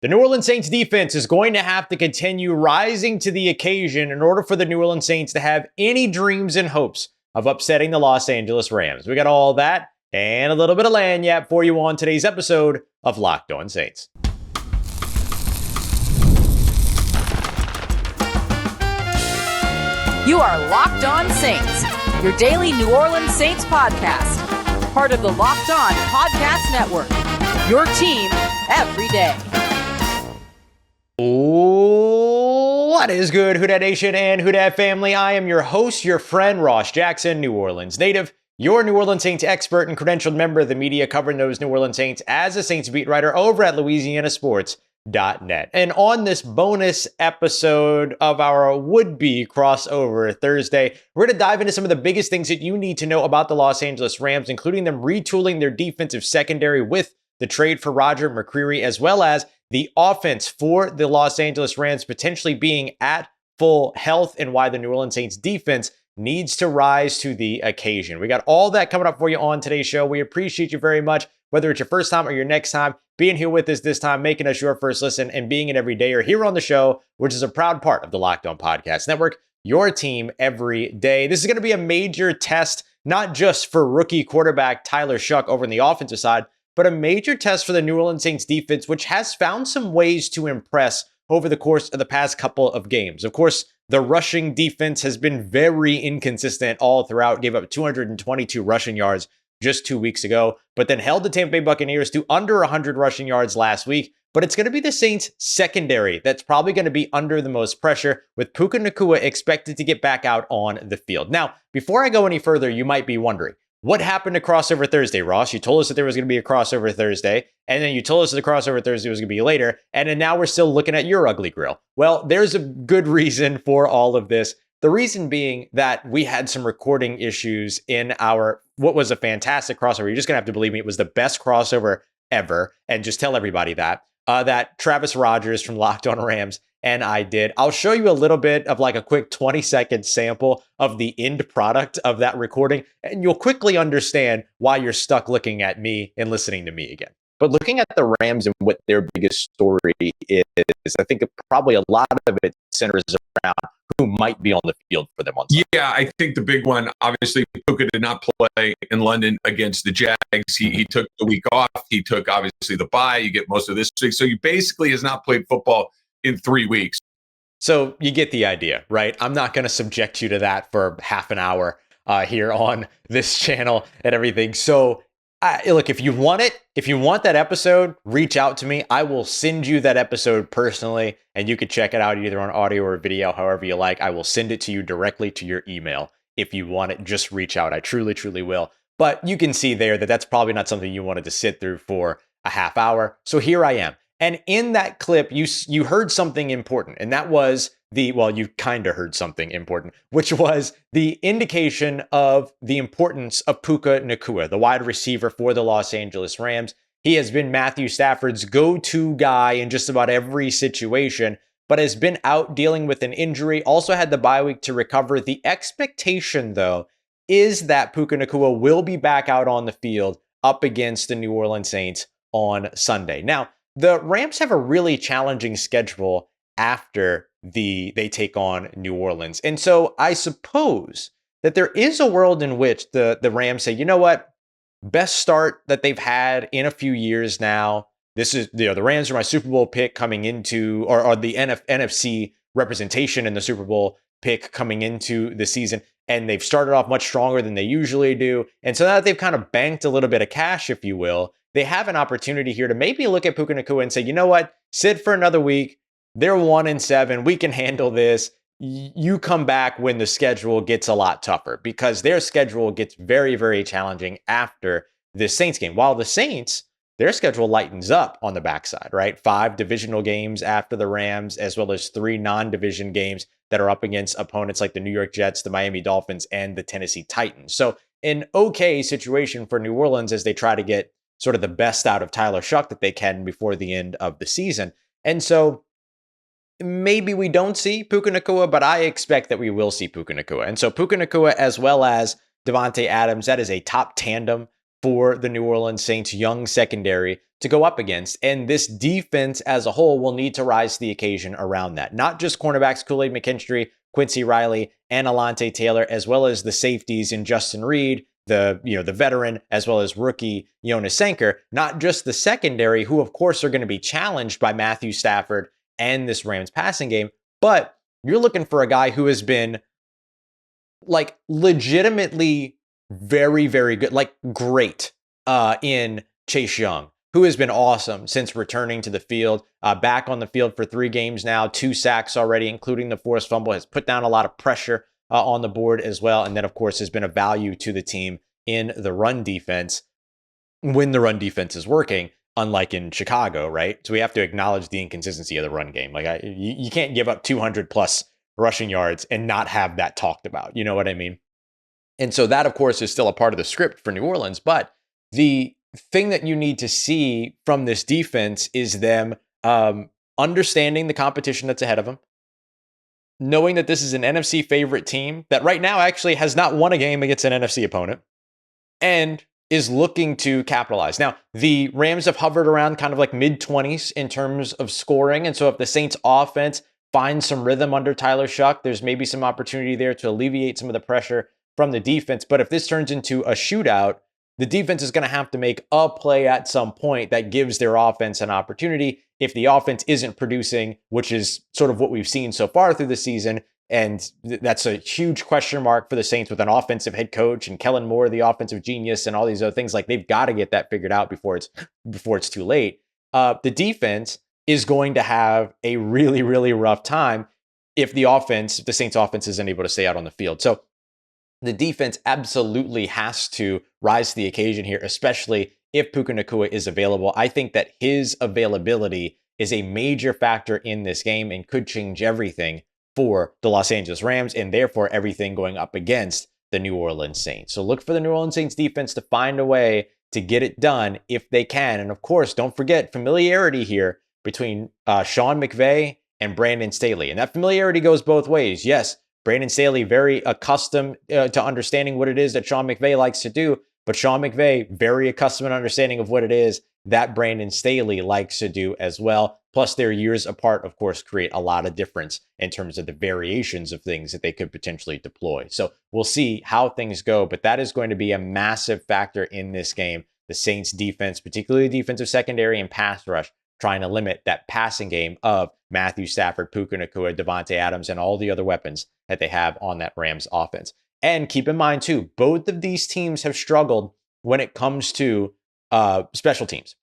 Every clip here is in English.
The New Orleans Saints defense is going to have to continue rising to the occasion in order for the New Orleans Saints to have any dreams and hopes of upsetting the Los Angeles Rams. We got all that and a little bit of lagniappe for you on today's episode of Locked On Saints. You are Locked On Saints, your daily New Orleans Saints podcast. Part of the Locked On Podcast Network, your team every day. What is good, Who Dat Nation and Who Dat family? I am your host, your friend, Ross Jackson, New Orleans native, your New Orleans Saints expert and credentialed member of the media covering those New Orleans Saints as a Saints beat writer over at LouisianaSports.net. And on this bonus episode of our would-be crossover Thursday, we're going to dive into some of the biggest things that you need to know about the Los Angeles Rams, including them retooling their defensive secondary with the trade for Roger McCreary, as well as the offense for the Los Angeles Rams potentially being at full health and why the New Orleans Saints defense needs to rise to the occasion. We got all that coming up for you on today's show. We appreciate you very much, whether it's your first time or your next time, being here with us this time, making us your first listen, and being an everydayer here on the show, which is a proud part of the Locked On Podcast Network, your team every day. This is going to be a major test, not just for rookie quarterback Tyler Shough over on the offensive side, but a major test for the New Orleans Saints defense, which has found some ways to impress over the course of the past couple of games. Of course, the rushing defense has been very inconsistent all throughout, gave up 222 rushing yards just 2 weeks ago, but then held the Tampa Bay Buccaneers to under 100 rushing yards last week. But it's going to be the Saints secondary that's probably going to be under the most pressure, with Puka Nacua expected to get back out on the field. Now, before I go any further, you might be wondering, what happened to Crossover Thursday, Ross? You told us that there was going to be a Crossover Thursday, and then you told us that the Crossover Thursday was going to be later, and then now we're still looking at your ugly grill. Well, there's a good reason for all of this. The reason being that we had some recording issues in our, what was a fantastic crossover. You're just going to have to believe me, it was the best crossover ever, and just tell everybody that Travis Rogers from Locked On Rams and I did. I'll show you a little bit of like a quick 20-second sample of the end product of that recording, and you'll quickly understand why you're stuck looking at me and listening to me again. But looking at the Rams and what their biggest story is, I think probably a lot of it centers around who might be on the field for them on Sunday. Yeah, I think the big one, obviously, Puka did not play in London against the Jags. He took the week off. He took, obviously, the bye. You get most of this week. So he basically has not played football in 3 weeks. So you get the idea, right? I'm not going to subject you to that for half an hour here on this channel and everything. So look, if you want it, if you want that episode, reach out to me. I will send you that episode personally, and you could check it out either on audio or video, however you like. I will send it to you directly to your email. If you want it, just reach out. I truly, truly will. But you can see there that that's probably not something you wanted to sit through for a half hour. So here I am. And in that clip, you heard something important, and that was you kind of heard something important, which was the indication of the importance of Puka Nacua, the wide receiver for the Los Angeles Rams. He has been Matthew Stafford's go-to guy in just about every situation, but has been out dealing with an injury, also had the bye week to recover. The expectation, though, is that Puka Nacua will be back out on the field up against the New Orleans Saints on Sunday. Now, the Rams have a really challenging schedule after they take on New Orleans. And so I suppose that there is a world in which the Rams say, you know what, best start that they've had in a few years now. This is, the Rams are my Super Bowl pick coming into, or the NFC representation in the Super Bowl pick coming into the season. And they've started off much stronger than they usually do. And so now that they've kind of banked a little bit of cash, if you will, they have an opportunity here to maybe look at Puka Nacua and say, you know what, sit for another week. They're 1-7. We can handle this. You come back when the schedule gets a lot tougher, because their schedule gets very, very challenging after the Saints game. While the Saints, their schedule lightens up on the backside, right? 5 divisional games after the Rams, as well as 3 non-division games that are up against opponents like the New York Jets, the Miami Dolphins, and the Tennessee Titans. So an okay situation for New Orleans as they try to get sort of the best out of Tyler Shough that they can before the end of the season. And so maybe we don't see Puka Nacua, but I expect that we will see Puka Nacua. And so Puka Nacua, as well as Devontae Adams, that is a top tandem for the New Orleans Saints young secondary to go up against. And this defense as a whole will need to rise to the occasion around that. Not just cornerbacks Kool-Aid McKinstry, Quincy Riley, and Alante Taylor, as well as the safeties in Justin Reed, the veteran, as well as rookie Jonas Sanker. Not just the secondary, who of course are going to be challenged by Matthew Stafford and this Rams passing game, but you're looking for a guy who has been like legitimately very, very good, like great in Chase Young, who has been awesome since returning to the field, back on the field for 3 games now, 2 sacks already, including the forced fumble, has put down a lot of pressure on the board as well. And then, of course, has been a value to the team in the run defense when the run defense is working, unlike in Chicago, right? So we have to acknowledge the inconsistency of the run game. Like you can't give up 200 plus rushing yards and not have that talked about. You know what I mean? And so that, of course, is still a part of the script for New Orleans. But the thing that you need to see from this defense is them understanding the competition that's ahead of them, knowing that this is an NFC favorite team that right now actually has not won a game against an NFC opponent and is looking to capitalize. Now, the Rams have hovered around kind of like mid-20s in terms of scoring. And so if the Saints offense finds some rhythm under Tyler Shough, there's maybe some opportunity there to alleviate some of the pressure from the defense. But if this turns into a shootout, the defense is going to have to make a play at some point that gives their offense an opportunity. If the offense isn't producing, which is sort of what we've seen so far through the season, and that's a huge question mark for the Saints with an offensive head coach and Kellen Moore, the offensive genius, and all these other things. Like they've got to get that figured out before it's too late. The defense is going to have a really, really rough time if the Saints offense isn't able to stay out on the field. So the defense absolutely has to rise to the occasion here, especially if Puka Nacua is available. I think that his availability is a major factor in this game and could change everything for the Los Angeles Rams and therefore everything going up against the New Orleans Saints. So look for the New Orleans Saints defense to find a way to get it done if they can. And of course, don't forget familiarity here between Sean McVay and Brandon Staley. And that familiarity goes both ways. Yes, Brandon Staley very accustomed to understanding what it is that Sean McVay likes to do, but Sean McVay very accustomed to understanding of what it is that Brandon Staley likes to do as well. Plus their years apart, of course, create a lot of difference in terms of the variations of things that they could potentially deploy. So we'll see how things go, but that is going to be a massive factor in this game. The Saints defense, particularly defensive secondary and pass rush, trying to limit that passing game of Matthew Stafford, Puka Nacua, Devontae Adams, and all the other weapons that they have on that Rams offense. And keep in mind, too, both of these teams have struggled when it comes to special teams,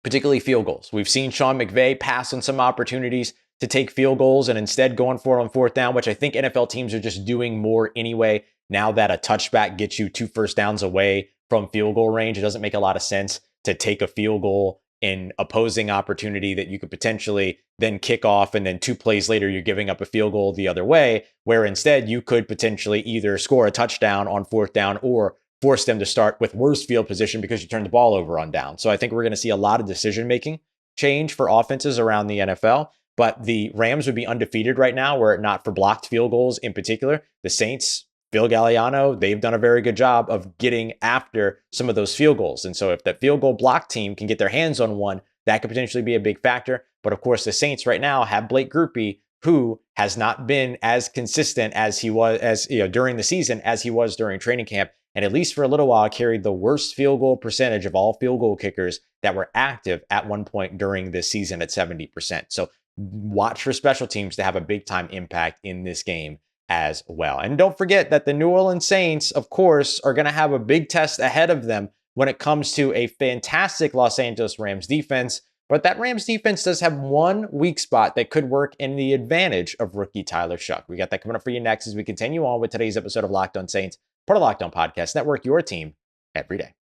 particularly field goals. We've seen Sean McVay pass on some opportunities to take field goals and instead going for it on 4th down, which I think NFL teams are just doing more anyway. Now that a touchback gets you 2 first downs away from field goal range, it doesn't make a lot of sense to take a field goal in opposing opportunity that you could potentially then kick off, and then 2 plays later you're giving up a field goal the other way, where instead you could potentially either score a touchdown on 4th down or force them to start with worse field position because you turned the ball over on down. So I think we're going to see a lot of decision-making change for offenses around the NFL, but the Rams would be undefeated right now were it not for blocked field goals in particular. The Saints, Phil Galliano, they've done a very good job of getting after some of those field goals. And so if that field goal block team can get their hands on one, that could potentially be a big factor. But of course, the Saints right now have Blake Grupe, who has not been as consistent as he was during the season as he was during training camp. And at least for a little while, carried the worst field goal percentage of all field goal kickers that were active at one point during this season at 70%. So watch for special teams to have a big time impact in this game as well. And don't forget that the New Orleans Saints, of course, are going to have a big test ahead of them when it comes to a fantastic Los Angeles Rams defense. But that Rams defense does have one weak spot that could work in the advantage of rookie Tyler Shough. We got that coming up for you next as we continue on with today's episode of Locked On Saints, part of Locked On Podcast Network, your team every day.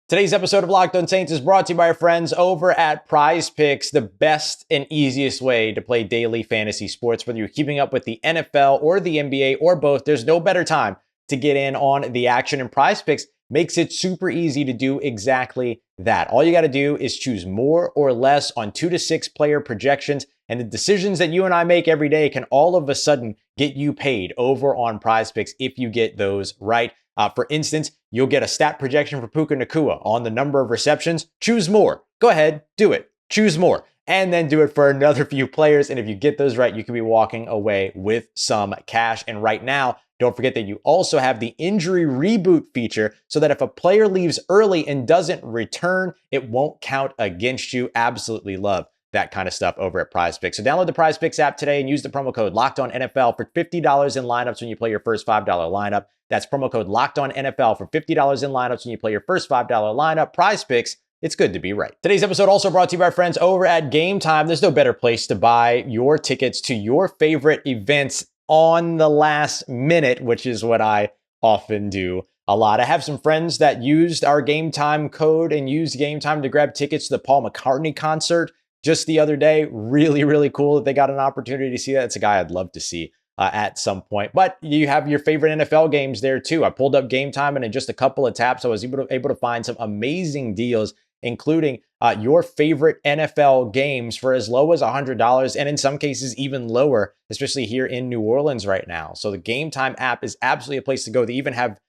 Today's episode of Locked On Saints is brought to you by our friends over at PrizePicks, the best and easiest way to play daily fantasy sports. Whether you're keeping up with the NFL or the NBA or both, there's no better time to get in on the action. And PrizePicks makes it super easy to do exactly that. All you got to do is choose more or less on 2 to 6 player projections, and the decisions that you and I make every day can all of a sudden get you paid over on PrizePicks if you get those right. For instance, you'll get a stat projection for Puka Nacua on the number of receptions. Choose more. Go ahead, do it. Choose more. And then do it for another few players. And if you get those right, you could be walking away with some cash. And right now, don't forget that you also have the injury reboot feature so that if a player leaves early and doesn't return, it won't count against you. Absolutely love that kind of stuff over at PrizePicks. So download the PrizePicks app today and use the promo code LOCKEDONNFL for $50 in lineups when you play your first $5 lineup. That's promo code LOCKEDONNFL for $50 in lineups when you play your first $5 lineup. PrizePicks, it's good to be right. Today's episode also brought to you by our friends over at Gametime. There's no better place to buy your tickets to your favorite events on the last minute, which is what I often do a lot. I have some friends that used our Gametime code and used Gametime to grab tickets to the Paul McCartney concert just the other day. Really, really cool that they got an opportunity to see that. It's a guy I'd love to see at some point. But you have your favorite NFL games there too. I pulled up Gametime and in just a couple of taps, I was able to find some amazing deals, including your favorite NFL games for as low as $100 and in some cases even lower, especially here in New Orleans right now. So the Gametime app is absolutely a place to go. They even have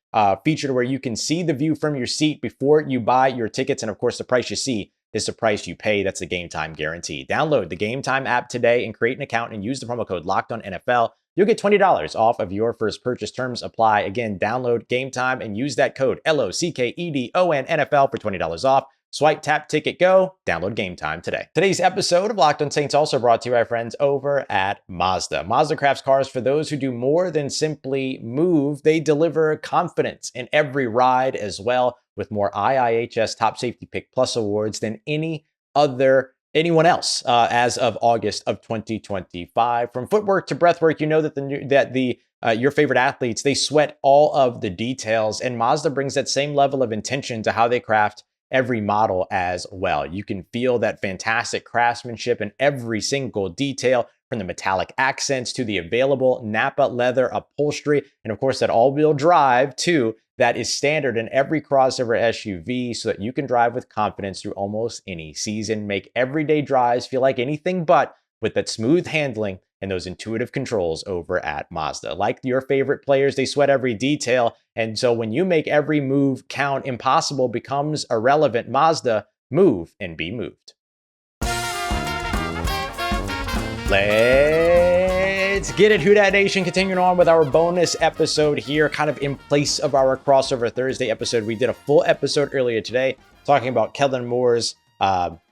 feature where you can see the view from your seat before you buy your tickets. And of course, the price you see is the price you pay. That's the Gametime guarantee. Download the Gametime app today and create an account and use the promo code LOCKEDONNFL. You'll get $20 off of your first purchase. Terms apply. Again, download Gametime and use that code LOCKEDONNFL for $20 off. Swipe, tap, ticket, go. Download Gametime today. Today's episode of Locked On Saints also brought to you by friends over at Mazda. Mazda crafts cars for those who do more than simply move. They deliver confidence in every ride as well, with more IIHS Top Safety Pick Plus awards than anyone else as of August of 2025. From footwork to breathwork, you know that your favorite athletes, they sweat all of the details, and Mazda brings that same level of intention to how they craft every model as well. You can feel that fantastic craftsmanship in every single detail, from the metallic accents to the available Napa leather upholstery, and of course that all-wheel drive too, that is standard in every crossover SUV so that you can drive with confidence through almost any season. Make everyday drives feel like anything but, with that smooth handling and those intuitive controls over at Mazda. Like your favorite players, they sweat every detail. And so when you make every move count, impossible becomes irrelevant. Mazda, move and be moved. Let's get it, Who Dat Nation. Continuing on with our bonus episode here, kind of in place of our crossover Thursday episode. We did a full episode earlier today talking about Kellen Moore's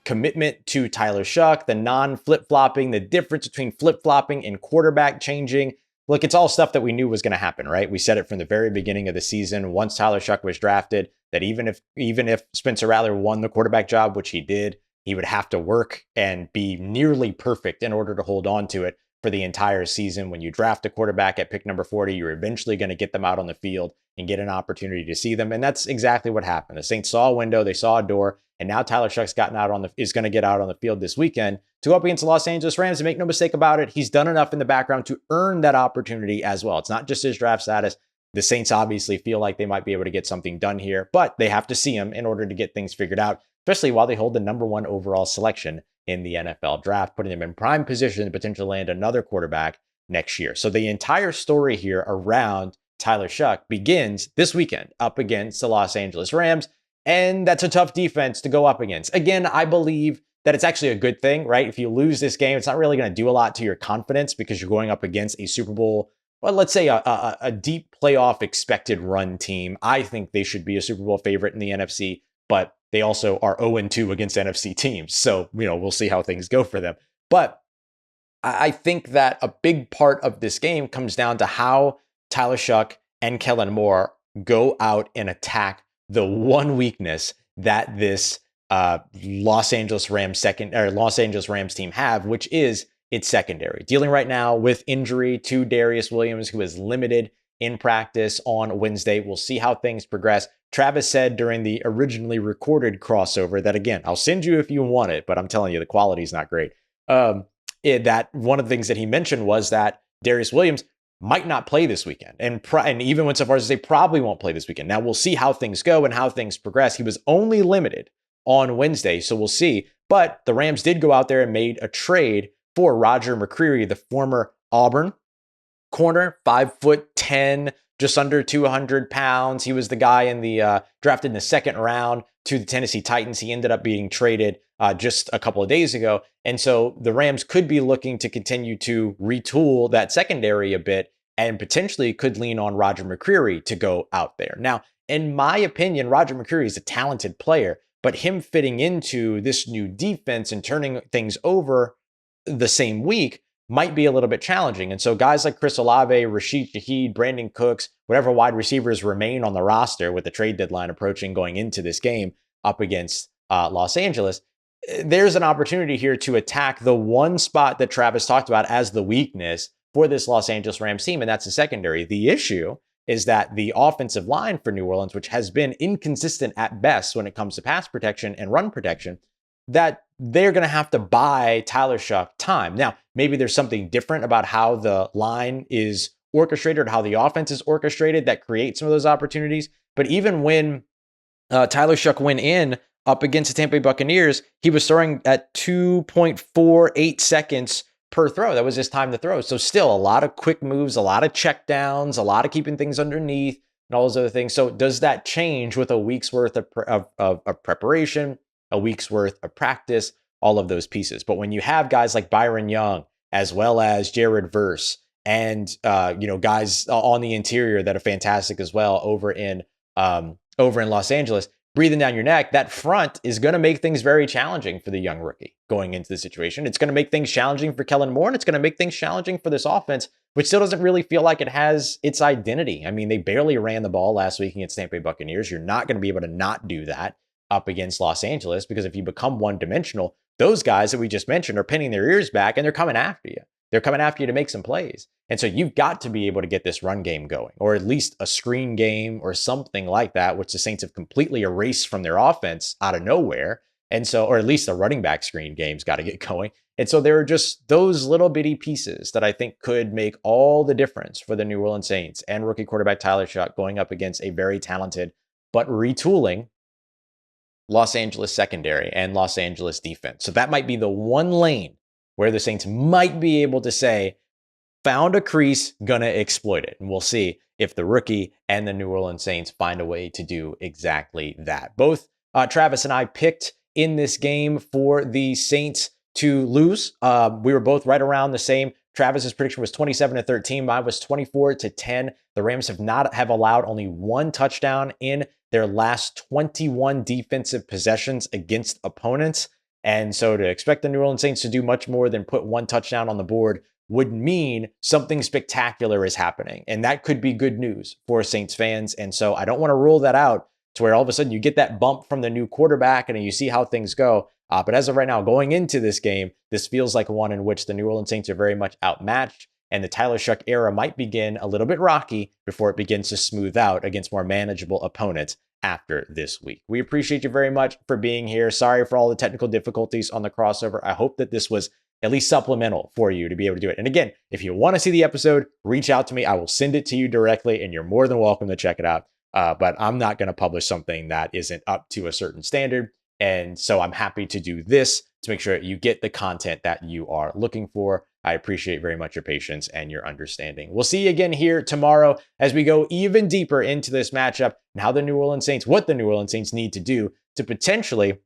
commitment to Tyler Shough, the non-flip-flopping, the difference between flip-flopping and quarterback changing. Look, it's all stuff that we knew was going to happen, right? We said it from the very beginning of the season, once Tyler Shough was drafted, that even if Spencer Rattler won the quarterback job, which he did, he would have to work and be nearly perfect in order to hold on to it for the entire season. When you draft a quarterback at pick number 40, you're eventually going to get them out on the field and get an opportunity to see them. And that's exactly what happened. The Saints saw a window, they saw a door, and now Tyler Shough's is going to get out on the field this weekend to go up against the Los Angeles Rams. And make no mistake about it, he's done enough in the background to earn that opportunity as well. It's not just his draft status. The Saints obviously feel like they might be able to get something done here, but they have to see him in order to get things figured out, especially while they hold the number 1 overall selection in the NFL draft, putting them in prime position to potentially land another quarterback next year. So the entire story here around Tyler Shough begins this weekend up against the Los Angeles Rams, and that's a tough defense to go up against. Again, I believe that it's actually a good thing, right? If you lose this game, it's not really going to do a lot to your confidence because you're going up against a Super Bowl, well, let's say a deep playoff expected run team. I think they should be a Super Bowl favorite in the NFC, but they also are 0-2 against NFC teams. So, we'll see how things go for them. But I think that a big part of this game comes down to how Tyler Shough and Kellen Moore go out and attack the one weakness that this Los Angeles Rams team have, which is its secondary. Dealing right now with injury to Darious Williams, who is limited in practice on Wednesday. We'll see how things progress. Travis said during the originally recorded crossover that, again, I'll send you if you want it, but I'm telling you, the quality is not great. That one of the things that he mentioned was that Darious Williams might not play this weekend, and even went so far as to say probably won't play this weekend. Now we'll see how things go and how things progress. He was only limited on Wednesday, so we'll see. But the Rams did go out there and made a trade for Roger McCreary, the former Auburn corner, 5'10", just under 200 pounds. He was the guy in the drafted in the second round to the Tennessee Titans. He ended up being traded just a couple of days ago. And so the Rams could be looking to continue to retool that secondary a bit and potentially could lean on Roger McCreary to go out there. Now, in my opinion, Roger McCreary is a talented player, but him fitting into this new defense and turning things over the same week might be a little bit challenging. And so guys like Chris Olave, Rashid Shaheed, Brandon Cooks, whatever wide receivers remain on the roster with the trade deadline approaching going into this game up against Los Angeles, there's an opportunity here to attack the one spot that Travis talked about as the weakness for this Los Angeles Rams team, and that's the secondary. The issue is that the offensive line for New Orleans, which has been inconsistent at best when it comes to pass protection and run protection, that they're going to have to buy Tyler Shough time. Now, maybe there's something different about how the line is orchestrated or how the offense is orchestrated that creates some of those opportunities. But even when Tyler Shough went in up against the Tampa Bay Buccaneers, he was throwing at 2.48 seconds per throw. That was his time to throw. So still a lot of quick moves, a lot of check downs, a lot of keeping things underneath and all those other things. So does that change with a week's worth of preparation, a week's worth of practice, all of those pieces? But when you have guys like Byron Young, as well as Jared Verse, and guys on the interior that are fantastic as well over in Los Angeles, breathing down your neck, that front is going to make things very challenging for the young rookie going into the situation. It's going to make things challenging for Kellen Moore, and it's going to make things challenging for this offense, which still doesn't really feel like it has its identity. I mean, they barely ran the ball last week against Tampa Bay Buccaneers. You're not going to be able to not do that up against Los Angeles, because if you become one-dimensional, those guys that we just mentioned are pinning their ears back and they're coming after you. They're coming after you to make some plays. And so you've got to be able to get this run game going, or at least a screen game or something like that, which the Saints have completely erased from their offense out of nowhere. And so, or at least the running back screen game's got to get going. And so there are just those little bitty pieces that I think could make all the difference for the New Orleans Saints and rookie quarterback Tyler Shough going up against a very talented but retooling Los Angeles secondary and Los Angeles defense. So that might be the one lane where the Saints might be able to say, found a crease, gonna exploit it. And we'll see if the rookie and the New Orleans Saints find a way to do exactly that. Both Travis and I picked in this game for the Saints to lose. We were both right around the same. Travis's prediction was 27-13. Mine was 24-10. The Rams have allowed only one touchdown in their last 21 defensive possessions against opponents. And so to expect the New Orleans Saints to do much more than put one touchdown on the board would mean something spectacular is happening. And that could be good news for Saints fans. And so I don't want to rule that out to where all of a sudden you get that bump from the new quarterback and you see how things go. But as of right now, going into this game, this feels like one in which the New Orleans Saints are very much outmatched. And the Tyler Shough era might begin a little bit rocky before it begins to smooth out against more manageable opponents after this week. We appreciate you very much for being here. Sorry for all the technical difficulties on the crossover. I hope that this was at least supplemental for you to be able to do it. And again, if you want to see the episode, reach out to me. I will send it to you directly, and you're more than welcome to check it out. But I'm not going to publish something that isn't up to a certain standard. And so I'm happy to do this to make sure you get the content that you are looking for. I appreciate very much your patience and your understanding. We'll see you again here tomorrow as we go even deeper into this matchup and how the New Orleans Saints, what the New Orleans Saints need to do to potentially,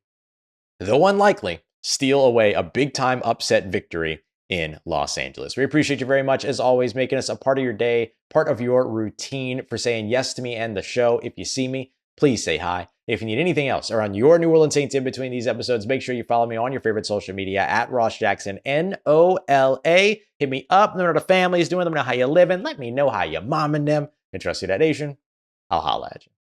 though unlikely, steal away a big-time upset victory in Los Angeles. We appreciate you very much, as always, making us a part of your day, part of your routine, for saying yes to me and the show. If you see me, please say hi. If you need anything else around your New Orleans Saints in between these episodes, make sure you follow me on your favorite social media at Ross Jackson, NOLA. Hit me up. Let me know what the family's doing. Let me know how you living. Let me know how you momming them. And trust you, that nation. I'll holla at you.